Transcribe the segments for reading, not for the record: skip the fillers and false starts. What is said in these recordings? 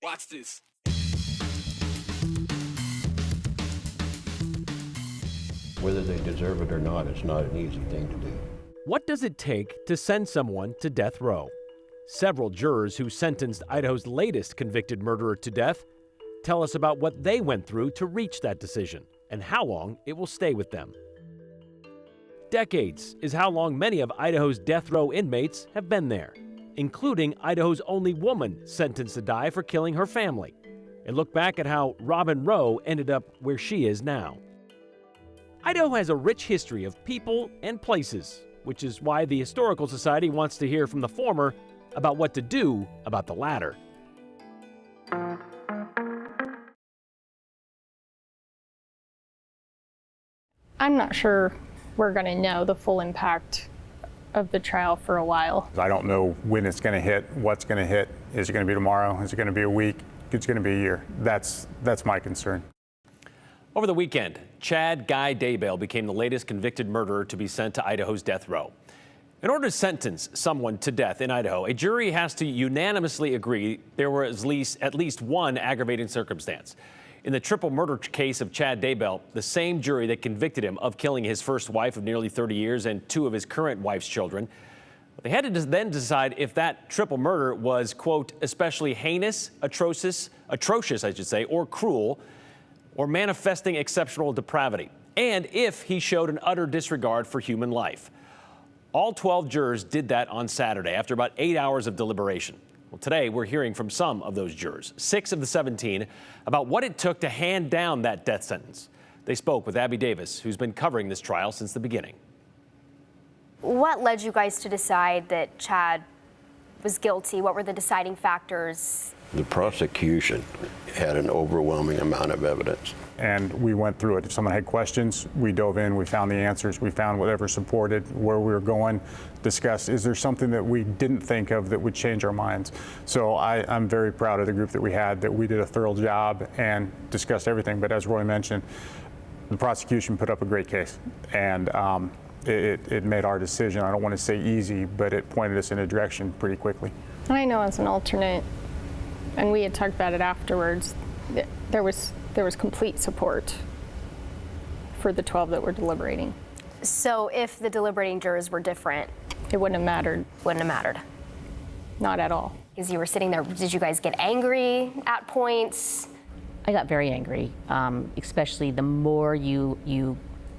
Watch this. Whether they deserve it or not, it's not an easy thing to do. What does it take to send someone to death row? Several jurors who sentenced Idaho's latest convicted murderer to death tell us about what they went through to reach that decision and how long it will stay with them. Decades is how long many of Idaho's death row inmates have been there, including Idaho's only woman sentenced to die for killing her family, and look back at how Robin Rowe ended up where she is now. Idaho has a rich history of people and places, which is why the Historical Society wants to hear from the former about what to do about the latter. I'm not sure we're going to know the full impact of the trial for a while. I don't know when it's going to hit, what's going to hit. Is it going to be tomorrow? Is it going to be a week? It's going to be a year. That's my concern. Over the weekend, Chad Guy Daybell became the latest convicted murderer to be sent to Idaho's death row. In order to sentence someone to death in Idaho, a jury has to unanimously agree there was at least one aggravating circumstance. In the triple murder case of Chad Daybell, the same jury that convicted him of killing his first wife of nearly 30 years and two of his current wife's children, they had to then decide if that triple murder was, quote, especially heinous, atrocious, I should say, or cruel, or manifesting exceptional depravity, and if he showed an utter disregard for human life. All 12 jurors did that on Saturday after about 8 hours of deliberation. Well, today we're hearing from some of those jurors, 6 of the 17, about what it took to hand down that death sentence. They spoke with Abby Davis, who's been covering this trial since the beginning. What led you guys to decide that Chad was guilty? What were the deciding factors? The prosecution had an overwhelming amount of evidence. And we went through it. If someone had questions, we dove in, we found the answers, we found whatever supported where we were going, discussed, is there something that we didn't think of that would change our minds? So I'm very proud of the group that we had, that we did a thorough job and discussed everything. But as Roy mentioned, the prosecution put up a great case. And it made our decision, I don't want to say easy, but it pointed us in a direction pretty quickly. I know as an alternate, and we had talked about it afterwards, there was complete support for the 12 that were deliberating. So if the deliberating jurors were different, it wouldn't have mattered. Wouldn't have mattered. Not at all. As you were sitting there, did you guys get angry at points? I got very angry, especially the more you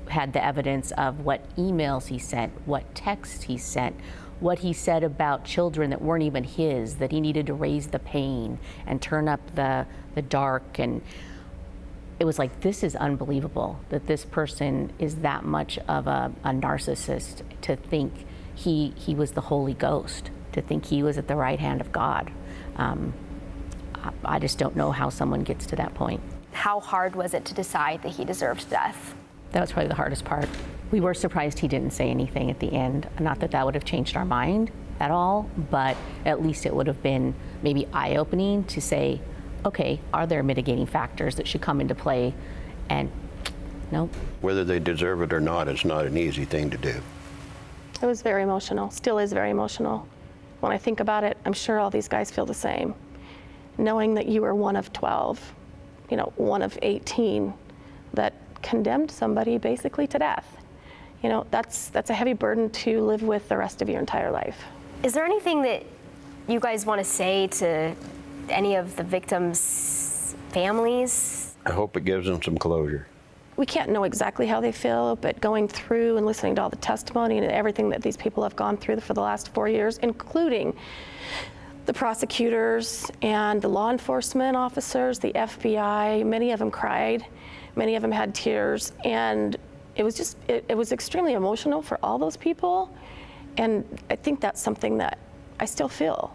had the evidence of what emails he sent, what texts he sent, what he said about children that weren't even his, that he needed to raise the pain and turn up the dark. And it was like, this is unbelievable that this person is that much of a narcissist, to think he was the Holy Ghost, to think he was at the right hand of God. I just don't know how someone gets to that point. How hard was it to decide that he deserved death? That was probably the hardest part. We were surprised he didn't say anything at the end. Not that that would have changed our mind at all, but at least it would have been maybe eye-opening to say, okay, are there mitigating factors that should come into play? And no. Whether they deserve it or not, it's not an easy thing to do. It was very emotional, still is very emotional. When I think about it, I'm sure all these guys feel the same. Knowing that you were one of 12, one of 18 that condemned somebody basically to death. That's a heavy burden to live with the rest of your entire life. Is there anything that you guys want to say to any of the victims' families? I hope it gives them some closure. We can't know exactly how they feel, but going through and listening to all the testimony and everything that these people have gone through for the last 4 years, including the prosecutors and the law enforcement officers, the FBI, many of them cried, many of them had tears, and it was it was extremely emotional for all those people. And I think that's something that I still feel.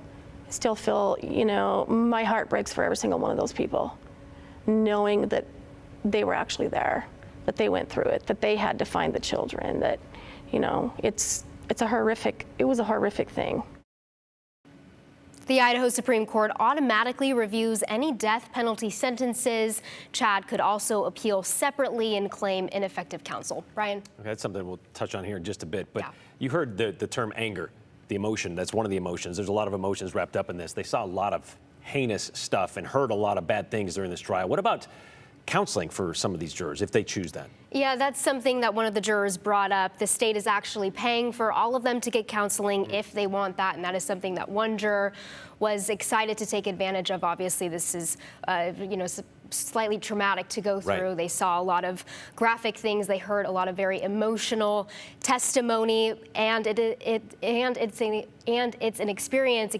My heart breaks for every single one of those people, knowing that they were actually there, that they went through it, that they had to find the children, that, it was a horrific thing. The Idaho Supreme Court automatically reviews any death penalty sentences. Chad could also appeal separately and claim ineffective counsel. Brian? Okay, that's something we'll touch on here in just a bit, but you heard the term anger. the emotion. That's one of the emotions. There's a lot of emotions wrapped up in this. They saw a lot of heinous stuff and heard a lot of bad things during this trial. What about counseling for some of these jurors if they choose that? Yeah, that's something that one of the jurors brought up. The state is actually paying for all of them to get counseling if they want that, and that is something that one juror was excited to take advantage of. Obviously, this is, slightly traumatic to go through. Right. They saw a lot of graphic things. They heard a lot of very emotional testimony, and it's an experience,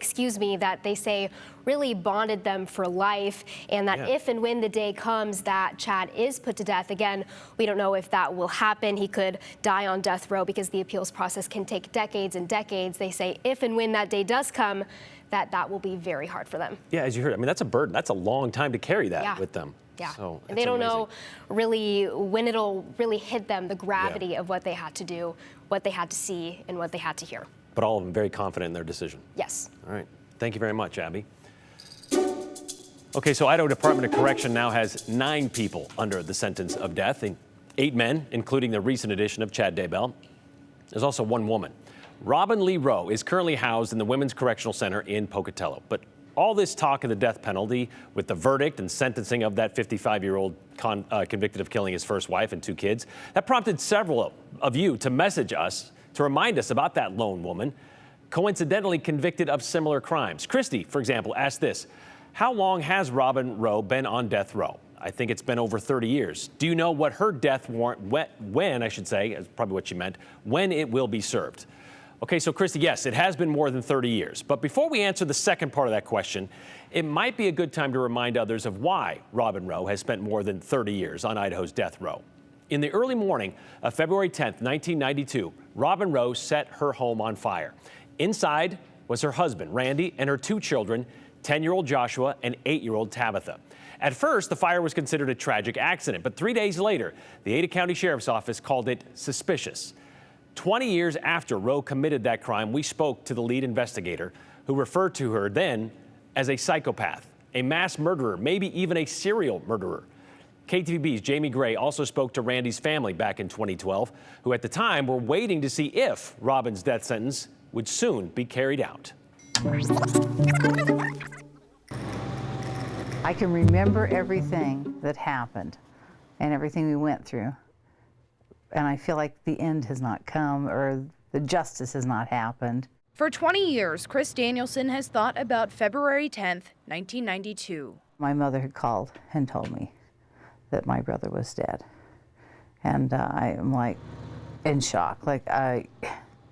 that they say really bonded them for life, and that if and when the day comes that Chad is put to death, again, we don't know if that will happen. He could die on death row because the appeals process can take decades and decades. They say if and when that day does come, that will be very hard for them. Yeah, as you heard, I mean, that's a burden. That's a long time to carry that with them. Yeah, so and they don't know really when it'll really hit them, the gravity of what they had to do, what they had to see, and what they had to hear. But all of them very confident in their decision. Yes. All right. Thank you very much, Abby. Okay, so Idaho Department of Correction now has 9 people under the sentence of death, and 8 men, including the recent addition of Chad Daybell. There's also 1 woman. Robin Lee Rowe is currently housed in the Women's Correctional Center in Pocatello. But all this talk of the death penalty with the verdict and sentencing of that 55-year-old convicted of killing his first wife and 2 kids, that prompted several of you to message us to remind us about that lone woman, coincidentally convicted of similar crimes. Christy, for example, asked this: how long has Robin Rowe been on death row? I think it's been over 30 years. Do you know what her death warrant, when I should say, is probably what she meant, when it will be served? Okay, so Christy, yes, it has been more than 30 years. But before we answer the second part of that question, it might be a good time to remind others of why Robin Rowe has spent more than 30 years on Idaho's death row. In the early morning of February 10th, 1992, Robin Rowe set her home on fire. Inside was her husband, Randy, and her 2 children, 10-year-old Joshua and 8-year-old Tabitha. At first, the fire was considered a tragic accident, but 3 days later, the Ada County Sheriff's Office called it suspicious. 20 years after Rowe committed that crime, we spoke to the lead investigator, who referred to her then as a psychopath, a mass murderer, maybe even a serial murderer. KTVB's Jamie Gray also spoke to Randy's family back in 2012, who at the time were waiting to see if Robin's death sentence would soon be carried out. I can remember everything that happened and everything we went through. And I feel like the end has not come, or the justice has not happened. For 20 years, Chris Danielson has thought about February 10th, 1992. My mother had called and told me that my brother was dead. And I am like in shock, like,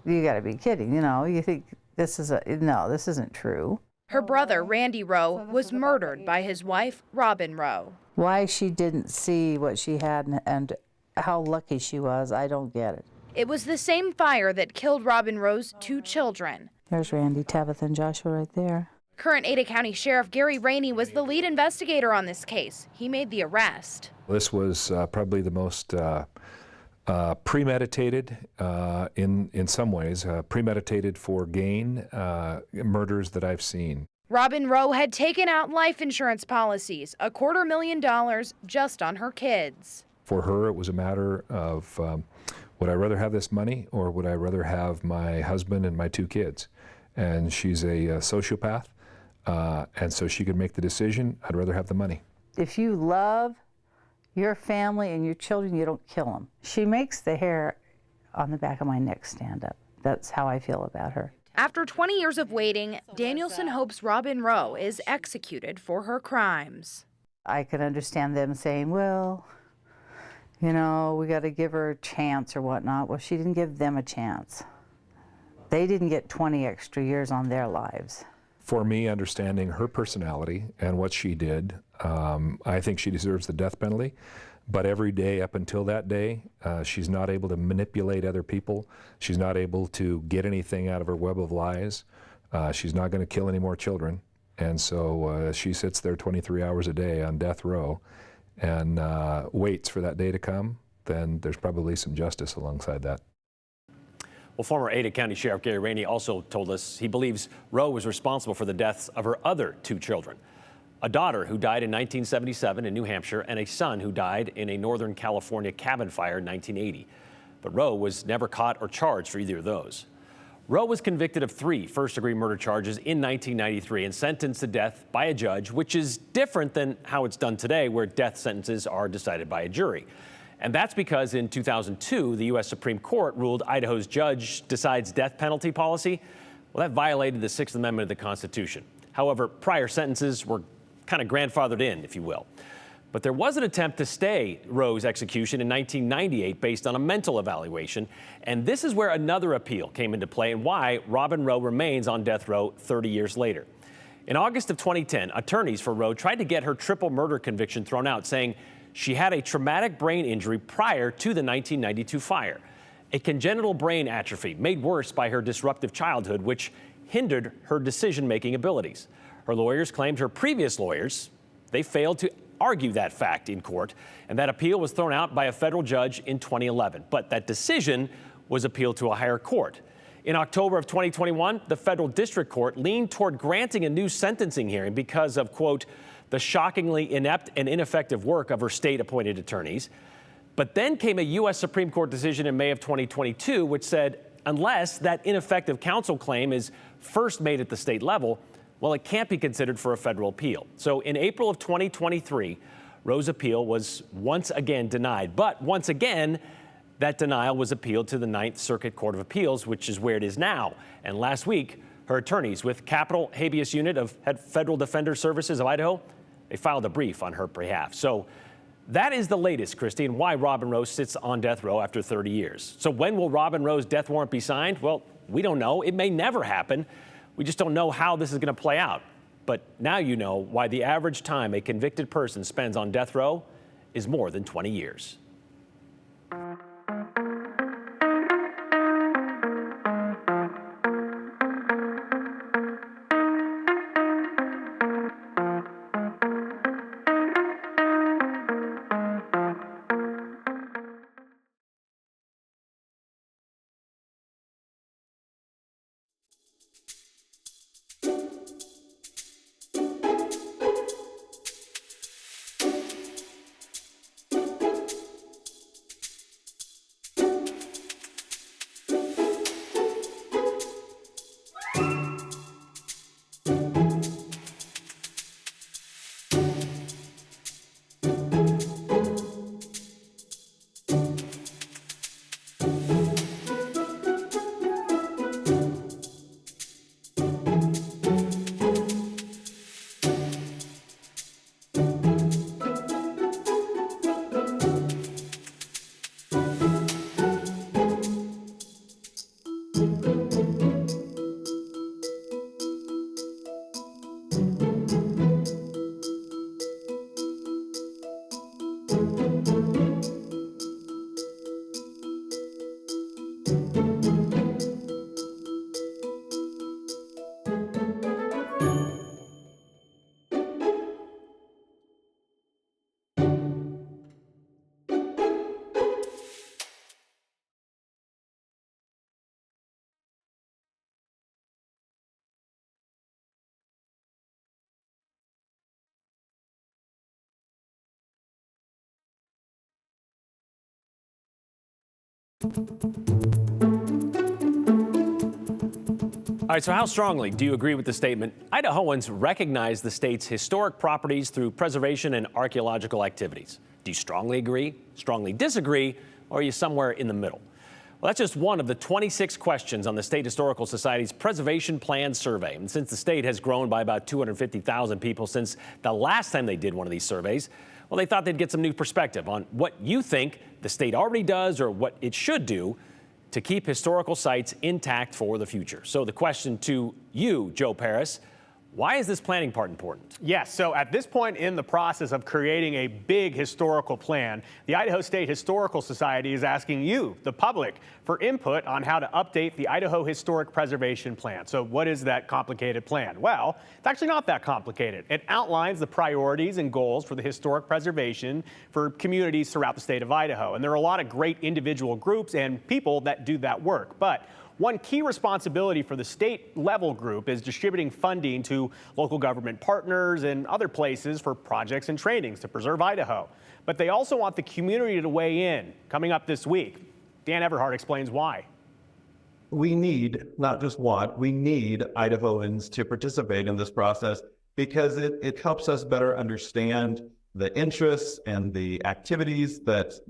you gotta be kidding, you think this isn't true. Her brother, Randy Rowe, was murdered by his wife, Robin Rowe. Why she didn't see what she had and how lucky she was, I don't get it. It was the same fire that killed Robin Rowe's 2 children. There's Randy, Tabitha, and Joshua right there. Current Ada County Sheriff Gary Rainey was the lead investigator on this case. He made the arrest. This was probably the most premeditated, in some ways, premeditated for gain murders that I've seen. Robin Rowe had taken out life insurance policies, $250,000 just on her kids. For her, it was a matter of, would I rather have this money or would I rather have my husband and my 2 kids? And she's a sociopath, and so she could make the decision, I'd rather have the money. If you love your family and your children, you don't kill them. She makes the hair on the back of my neck stand up. That's how I feel about her. After 20 years of waiting, Danielson hopes Robin Rowe is executed for her crimes. I can understand them saying, well, we got to give her a chance or whatnot. Well, she didn't give them a chance. They didn't get 20 extra years on their lives. For me, understanding her personality and what she did, I think she deserves the death penalty. But every day up until that day, she's not able to manipulate other people. She's not able to get anything out of her web of lies. She's not going to kill any more children. And so she sits there 23 hours a day on death row and waits for that day to come. Then there's probably some justice alongside that. Well, former Ada County Sheriff Gary Rainey also told us he believes Rowe was responsible for the deaths of her other 2 children, a daughter who died in 1977 in New Hampshire and a son who died in a Northern California cabin fire in 1980. But Rowe was never caught or charged for either of those. Rowe was convicted of 3 first-degree murder charges in 1993 and sentenced to death by a judge, which is different than how it's done today, where death sentences are decided by a jury. And that's because in 2002, the U.S. Supreme Court ruled Idaho's judge decides death penalty policy. Well, that violated the 6th Amendment of the Constitution. However, prior sentences were kind of grandfathered in, if you will. But there was an attempt to stay Rowe's execution in 1998 based on a mental evaluation. And this is where another appeal came into play and why Robin Rowe remains on death row 30 years later. In August of 2010, attorneys for Rowe tried to get her triple murder conviction thrown out, saying she had a traumatic brain injury prior to the 1992 fire, a congenital brain atrophy made worse by her disruptive childhood, which hindered her decision-making abilities. Her lawyers claimed her previous lawyers, they failed to argue that fact in court, and that appeal was thrown out by a federal judge in 2011. But that decision was appealed to a higher court. In October of 2021, the federal district court leaned toward granting a new sentencing hearing because of, quote, the shockingly inept and ineffective work of her state-appointed attorneys. But then came a U.S. Supreme Court decision in May of 2022, which said unless that ineffective counsel claim is first made at the state level, well, it can't be considered for a federal appeal. So in April of 2023, Rowe's appeal was once again denied. But once again, that denial was appealed to the Ninth Circuit Court of Appeals, which is where it is now. And last week, her attorneys with Capital Habeas Unit of Federal Defender Services of Idaho, they filed a brief on her behalf. So that is the latest, Christy, and why Robin Rowe sits on death row after 30 years. So when will Robin Rowe's death warrant be signed? Well, we don't know. It may never happen. We just don't know how this is going to play out. But now you know why the average time a convicted person spends on death row is more than 20 years. All right, so how strongly do you agree with the statement, Idahoans recognize the state's historic properties through preservation and archaeological activities? Do you strongly agree, strongly disagree, or are you somewhere in the middle? Well, that's just one of the 26 questions on the State Historical Society's Preservation Plan Survey. And since the state has grown by about 250,000 people since the last time they did one of these surveys, well, they thought they'd get some new perspective on what you think the state already does or what it should do to keep historical sites intact for the future. So the question to you, Joe Paris, why is this planning part important? Yes, so at this point in the process of creating a big historical plan, the Idaho State Historical Society is asking you, the public, for input on how to update the Idaho Historic Preservation Plan. So what is that complicated plan? Well, it's actually not that complicated. It outlines the priorities and goals for the historic preservation for communities throughout the state of Idaho. And there are a lot of great individual groups and people that do that work. But one key responsibility for the state level group is distributing funding to local government partners and other places for projects and trainings to preserve Idaho. But they also want the community to weigh in. Coming up this week, Dan Everhart explains why. we need, not just want, we need Idahoans to participate in this process because it helps us better understand the interests and the activities that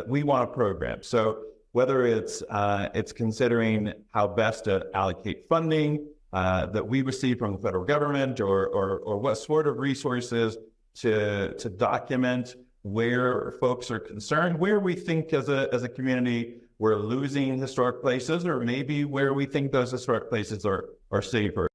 we want to program. So whether it's considering how best to allocate funding that we receive from the federal government, or what sort of resources to document where folks are concerned, where we think as a community we're losing historic places, or maybe where we think those historic places are safer.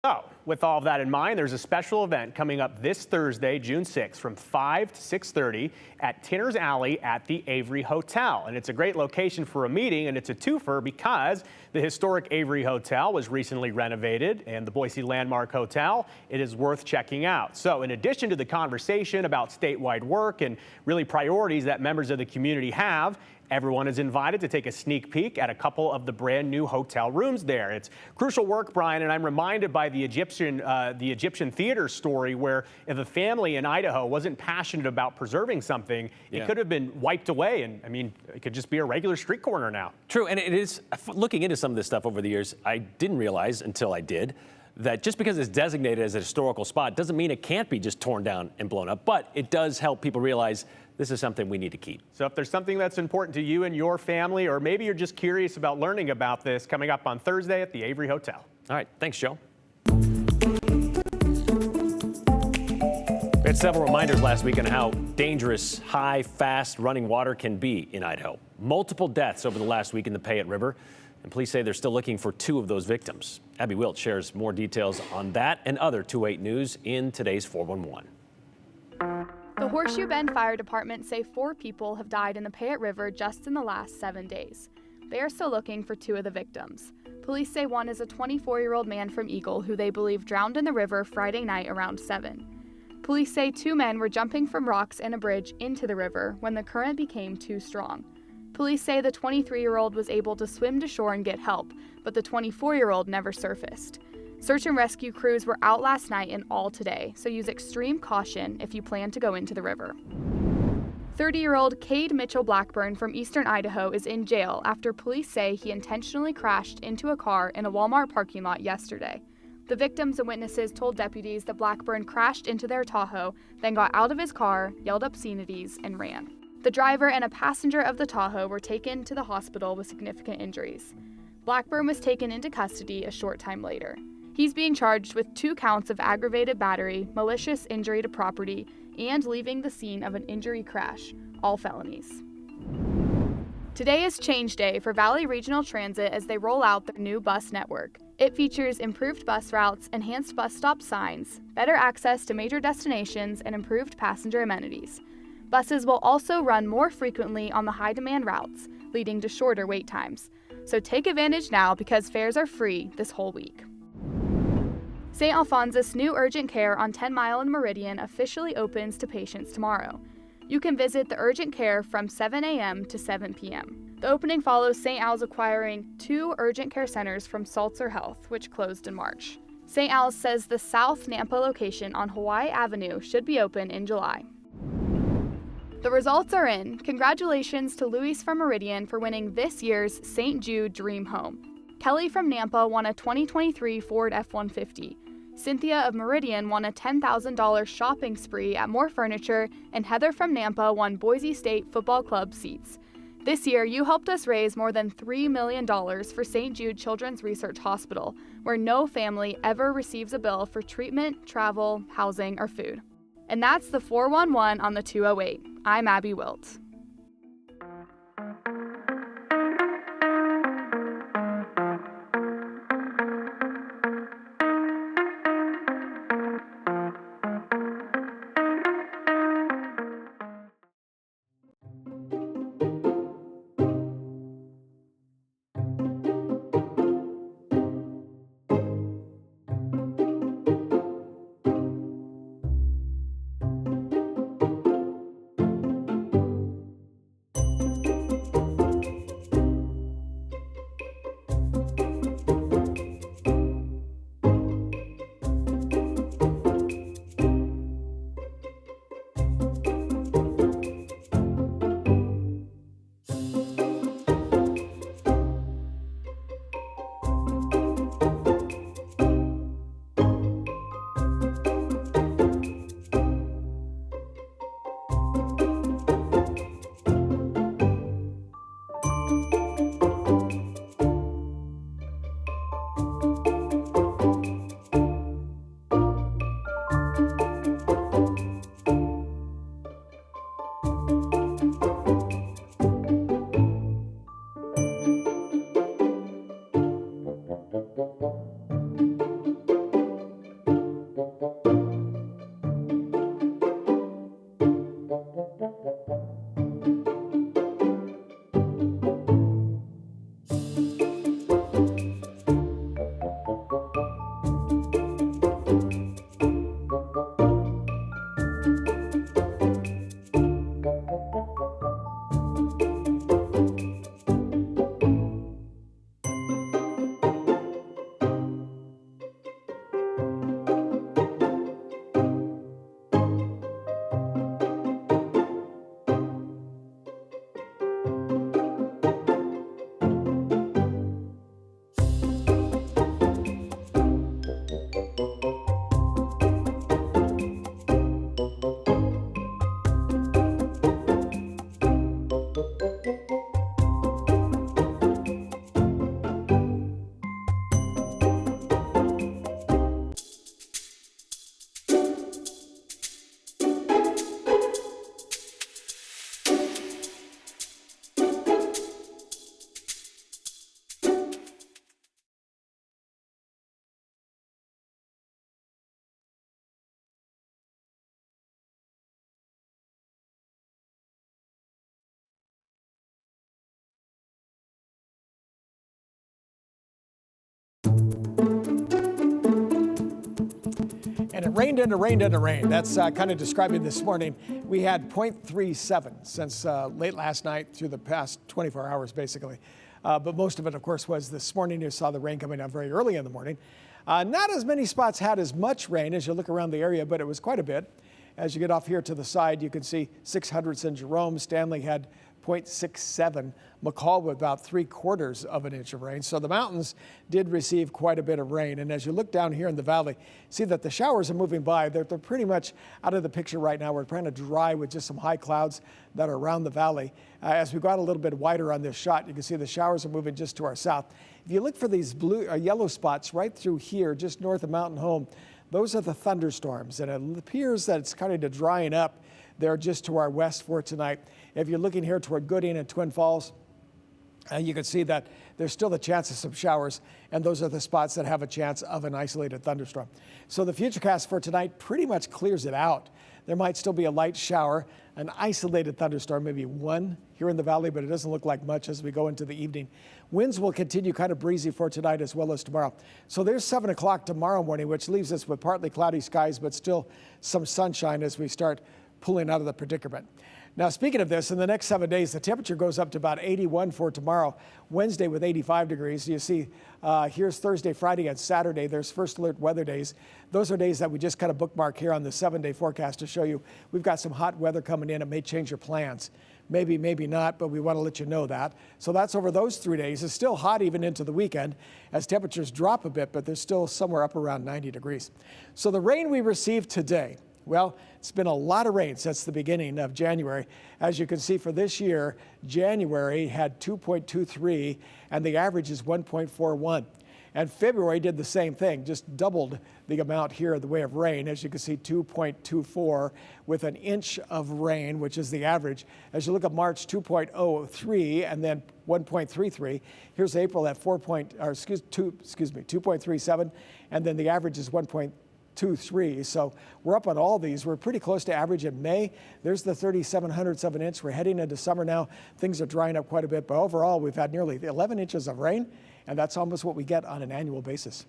So, with all of that in mind, there's a special event coming up this Thursday, June 6th, from 5 to 6:30 at Tinner's Alley at the Avery Hotel. And it's a great location for a meeting, and it's a twofer because the historic Avery Hotel was recently renovated, and the Boise Landmark Hotel, it is worth checking out. So, in addition to the conversation about statewide work and really priorities that members of the community have, everyone is invited to take a sneak peek at a couple of the brand new hotel rooms there. It's crucial work, Brian, and I'm reminded by the Egyptian theater story where if a family in Idaho wasn't passionate about preserving something, it could have been wiped away. And I mean, it could just be a regular street corner now. True, and it is, looking into some of this stuff over the years, I didn't realize until I did that just because it's designated as a historical spot doesn't mean it can't be just torn down and blown up, but it does help people realize this is something we need to keep. So if there's something that's important to you and your family, or maybe you're just curious about learning about this, coming up on Thursday at the Avery Hotel. All right, thanks, Joe. We had several reminders last week on how dangerous, high, fast running water can be in Idaho. Multiple deaths over the last week in the Payette River, and police say they're still looking for 2 of those victims. Abby Wilt shares more details on that and other 2-8 news in today's 411. The Horseshoe Bend Fire Department say 4 people have died in the Payette River just in the last 7 days. They are still looking for 2 of the victims. Police say one is a 24-year-old man from Eagle who they believe drowned in the river Friday night around 7. Police say 2 men were jumping from rocks and a bridge into the river when the current became too strong. Police say the 23-year-old was able to swim to shore and get help, but the 24-year-old never surfaced. Search and rescue crews were out last night and all today, so use extreme caution if you plan to go into the river. 30-year-old Cade Mitchell Blackburn from eastern Idaho is in jail after police say he intentionally crashed into a car in a Walmart parking lot yesterday. The victims and witnesses told deputies that Blackburn crashed into their Tahoe, then got out of his car, yelled obscenities, and ran. The driver and a passenger of the Tahoe were taken to the hospital with significant injuries. Blackburn was taken into custody a short time later. He's being charged with 2 counts of aggravated battery, malicious injury to property, and leaving the scene of an injury crash, all felonies. Today is change day for Valley Regional Transit as they roll out their new bus network. It features improved bus routes, enhanced bus stop signs, better access to major destinations, and improved passenger amenities. Buses will also run more frequently on the high-demand routes, leading to shorter wait times. So take advantage now because fares are free this whole week. St. Alphonsus' new urgent care on 10 Mile and Meridian officially opens to patients tomorrow. You can visit the urgent care from 7 a.m. to 7 p.m. The opening follows St. Al's acquiring 2 urgent care centers from Salzer Health, which closed in March. St. Al's says the South Nampa location on Hawaii Avenue should be open in July. The results are in. Congratulations to Luis from Meridian for winning this year's St. Jude Dream Home. Kelly from Nampa won a 2023 Ford F-150. Cynthia of Meridian won a $10,000 shopping spree at More Furniture, and Heather from Nampa won Boise State Football Club seats. This year, you helped us raise more than $3 million for St. Jude Children's Research Hospital, where no family ever receives a bill for treatment, travel, housing, or food. And that's the 411 on the 208. I'm Abby Wilt. And it rained and it rained and it rained. That's kind of describing this morning. We had 0.37 since late last night through the past 24 hours, basically. But most of it, of course, was this morning. You saw the rain coming down very early in the morning. Not as many spots had as much rain as you look around the area, but it was quite a bit. As you get off here to the side, you can see 600s in Jerome. Stanley had 0.67. McCall with about 3/4 of an inch of rain. So the mountains did receive quite a bit of rain. And as you look down here in the valley, see that the showers are moving by. They're pretty much out of the picture right now. We're trying to dry with just some high clouds that are around the valley. As we got a little bit wider on this shot, you can see the showers are moving just to our south. If you look for these blue or yellow spots right through here, just north of Mountain Home, those are the thunderstorms. And it appears that it's kind of drying up there just to our west for tonight. If you're looking here toward Gooding and Twin Falls, you can see that there's still a chance of some showers, and those are the spots that have a chance of an isolated thunderstorm. So the futurecast for tonight pretty much clears it out. There might still be a light shower, an isolated thunderstorm, maybe one here in the valley, but it doesn't look like much as we go into the evening. Winds will continue kind of breezy for tonight as well as tomorrow. So there's 7 o'clock tomorrow morning, which leaves us with partly cloudy skies, but still some sunshine as we start pulling out of the predicament. Now, speaking of this, in the next 7 days, the temperature goes up to about 81 for tomorrow, Wednesday with 85 degrees. You see, here's Thursday, Friday, and Saturday. There's first alert weather days. Those are days that we just kind of bookmark here on the 7-day forecast to show you we've got some hot weather coming in. It may change your plans. Maybe, maybe not, but we want to let you know that. So that's over those 3 days. It's still hot even into the weekend as temperatures drop a bit, but they're still somewhere up around 90 degrees. So the rain we received today, well, it's been a lot of rain since the beginning of January. As you can see for this year, January had 2.23 and the average is 1.41. And February did the same thing, just doubled the amount here in the way of rain. As you can see, 2.24 with an inch of rain, which is the average. As you look at March, 2.03 and then 1.33. Here's April at 2.37, and then the average is 1.23. So we're up on all these. We're pretty close to average in May. There's the 37/100ths of an inch. We're heading into summer now. Things are drying up quite a bit, but overall we've had nearly 11 inches of rain, and that's almost what we get on an annual basis.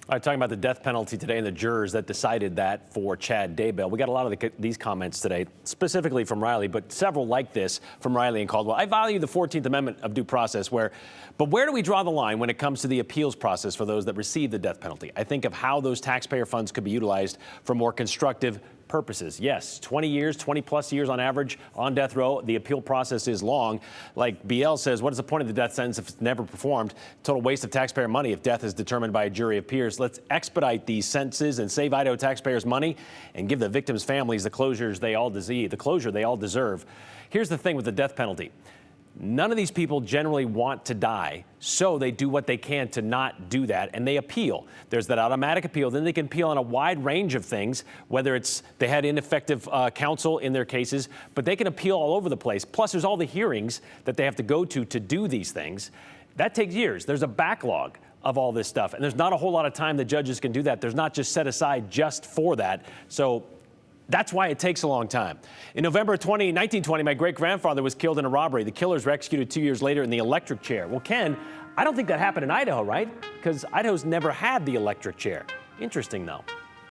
All right, talking about the death penalty today and the jurors that decided that for Chad Daybell. We got a lot of these comments today, specifically from Riley, but several like this from Riley and Caldwell. I value the 14th Amendment of due process, but where do we draw the line when it comes to the appeals process for those that receive the death penalty? I think of how those taxpayer funds could be utilized for more constructive purposes. Yes, 20 years, 20 plus years on average on death row. The appeal process is long. Like BL says, what is the point of the death sentence if it's never performed? Total waste of taxpayer money if death is determined by a jury of peers. Let's expedite these sentences and save Idaho taxpayers money and give the victims' families the closure they all deserve. Here's the thing with the death penalty. None of these people generally want to die, so they do what they can to not do that, and they appeal. There's that automatic appeal. Then they can appeal on a wide range of things, whether it's they had ineffective counsel in their cases, but they can appeal all over the place. Plus, there's all the hearings that they have to go to do these things. That takes years. There's a backlog of all this stuff, and there's not a whole lot of time that judges can do that. There's not just set aside just for that. So that's why it takes a long time. In November 1920, my great-grandfather was killed in a robbery. The killers were executed 2 years later in the electric chair. Well, Ken, I don't think that happened in Idaho, right? Because Idaho's never had the electric chair. Interesting, though.